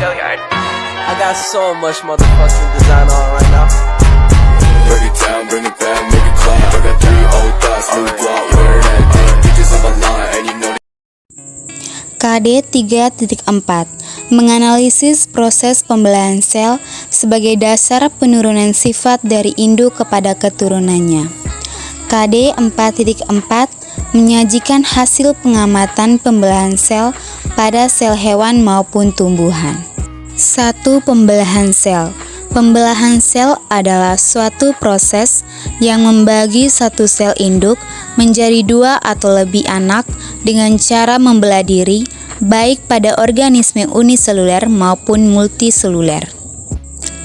I got so much motherfucking design on right now. Break it down, bring it back, make it clap. I got 3 old thoughts, new guap, wear that dick. Bitches on my line, and you know. KD 3.4 menganalisis proses pembelahan sel sebagai dasar penurunan sifat dari induk kepada keturunannya. KD 4.4 menyajikan hasil pengamatan pembelahan sel pada sel hewan maupun tumbuhan. 1. Pembelahan sel. Pembelahan sel adalah suatu proses yang membagi satu sel induk menjadi 2 atau lebih anak dengan cara membelah diri, baik pada organisme uniseluler maupun multiseluler.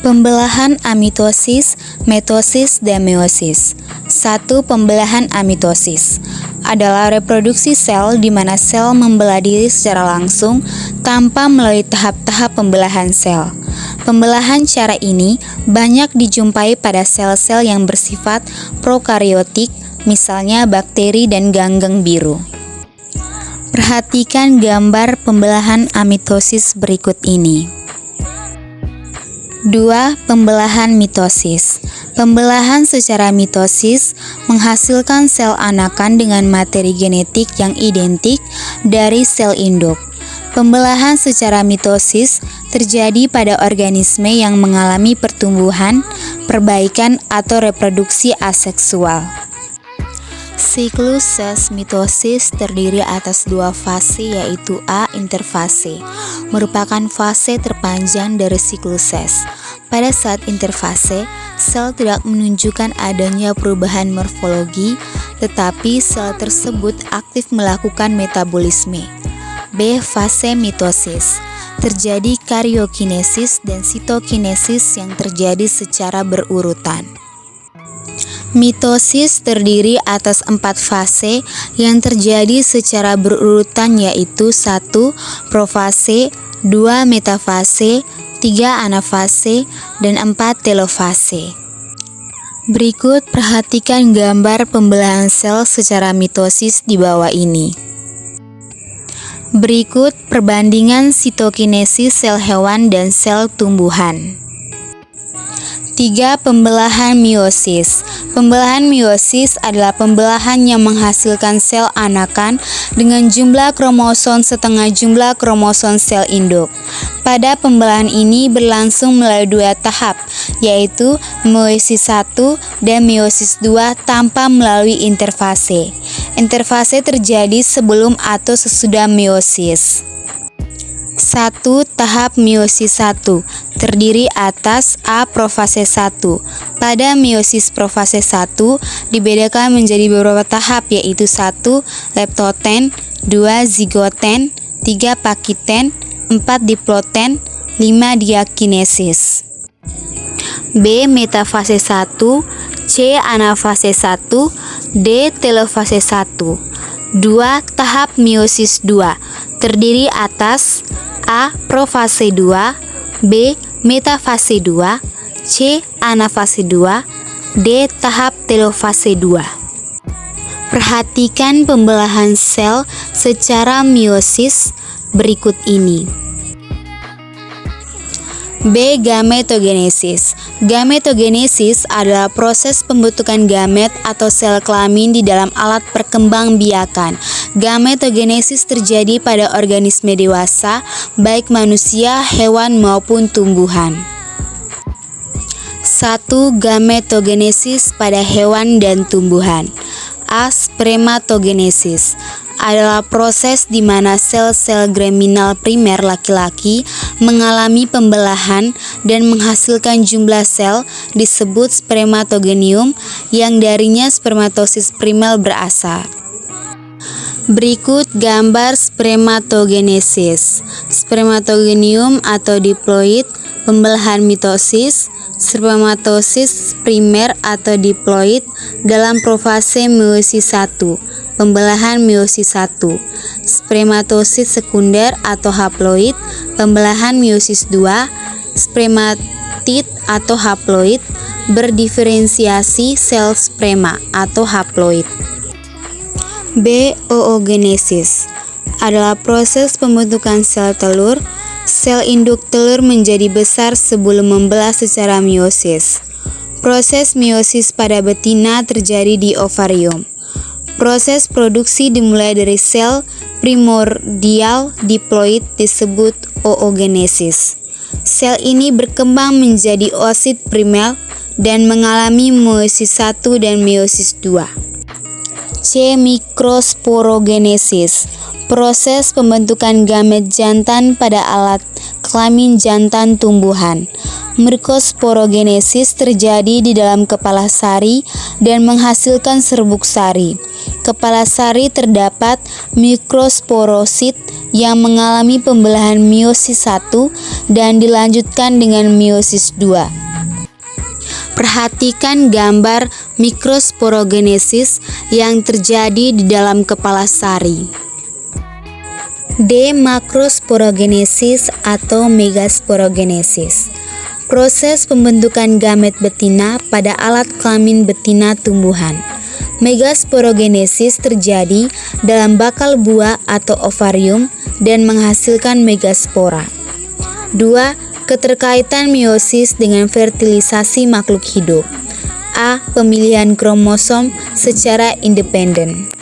Pembelahan amitosis, mitosis, dan meiosis. 1. Pembelahan amitosis adalah reproduksi sel di mana sel membelah diri secara langsung tanpa melalui tahap-tahap pembelahan sel. Pembelahan cara ini banyak dijumpai pada sel-sel yang bersifat prokariotik, misalnya bakteri dan ganggang biru. Perhatikan gambar pembelahan amitosis berikut ini. 2. Pembelahan mitosis. Pembelahan secara mitosis menghasilkan sel anakan dengan materi genetik yang identik dari sel induk. Pembelahan secara mitosis terjadi pada organisme yang mengalami pertumbuhan, perbaikan, atau reproduksi aseksual. Siklus sels mitosis terdiri atas 2 fase, yaitu A. Interfase merupakan fase terpanjang dari siklus sels. Pada saat interfase, sel tidak menunjukkan adanya perubahan morfologi, tetapi sel tersebut aktif melakukan metabolisme. B. Fase mitosis. Terjadi karyokinesis dan sitokinesis yang terjadi secara berurutan. Mitosis terdiri atas 4 fase yang terjadi secara berurutan, yaitu 1. Profase, 2. Metafase, 3. Anafase, dan 4. Telofase. Berikut perhatikan gambar pembelahan sel secara mitosis di bawah ini. Berikut perbandingan sitokinesis sel hewan dan sel tumbuhan. 3. Pembelahan meiosis. Pembelahan meiosis adalah pembelahan yang menghasilkan sel anakan dengan jumlah kromosom setengah jumlah kromosom sel induk. Pada pembelahan ini berlangsung melalui 2 tahap, yaitu meiosis 1 dan meiosis 2 tanpa melalui interfase. Interfase terjadi sebelum atau sesudah meiosis. 1. Tahap meiosis 1 terdiri atas A. Profase 1. Pada meiosis profase 1 dibedakan menjadi beberapa tahap, yaitu 1. Leptoten, 2. Zigoten, 3. Pakiten, 4. diploten, 5. diakinesis. B. Metafase 1, C. Anafase 1, D. Telofase 1. 2. Tahap meiosis 2 terdiri atas A. Profase 2, B. Metafase 2, C. Anafase 2, D. Tahap telofase 2. Perhatikan pembelahan sel secara meiosis berikut ini. B. Gametogenesis. Gametogenesis adalah proses pembentukan gamet atau sel kelamin di dalam alat perkembangbiakan. Gametogenesis terjadi pada organisme dewasa, baik manusia, hewan, maupun tumbuhan. 1. Gametogenesis pada hewan dan tumbuhan. A. Spermatogenesis adalah proses di mana sel-sel germinal primer laki-laki mengalami pembelahan dan menghasilkan jumlah sel disebut spermatogenium yang darinya spermatosis primer berasal. Berikut gambar spermatogenesis. Spermatogenium atau diploid, pembelahan mitosis, spermatosis primer atau diploid dalam profase meiosis 1. Pembelahan meiosis 1, spermatosis sekunder atau haploid, pembelahan meiosis 2, spermatid atau haploid, berdiferensiasi sel sperma atau haploid. B. Oogenesis adalah proses pembentukan sel telur. Sel induk telur menjadi besar sebelum membelah secara meiosis. Proses meiosis pada betina terjadi di ovarium. Proses produksi dimulai dari sel primordial diploid disebut oogenesis. Sel ini berkembang menjadi oosit primer dan mengalami meiosis 1 dan meiosis 2. C. Mikrosporogenesis. Proses pembentukan gamet jantan pada alat kelamin jantan tumbuhan. Mikrosporogenesis terjadi di dalam kepala sari dan menghasilkan serbuk sari. Kepala sari terdapat mikrosporosit yang mengalami pembelahan meiosis 1 dan dilanjutkan dengan meiosis 2. Perhatikan gambar mikrosporogenesis yang terjadi di dalam kepala sari. D. Makrosporogenesis atau megasporogenesis. Proses pembentukan gamet betina pada alat kelamin betina tumbuhan. Megasporogenesis terjadi dalam bakal buah atau ovarium dan menghasilkan megaspora. 2. Keterkaitan meiosis dengan fertilisasi makhluk hidup. A. Pemilihan kromosom secara independen.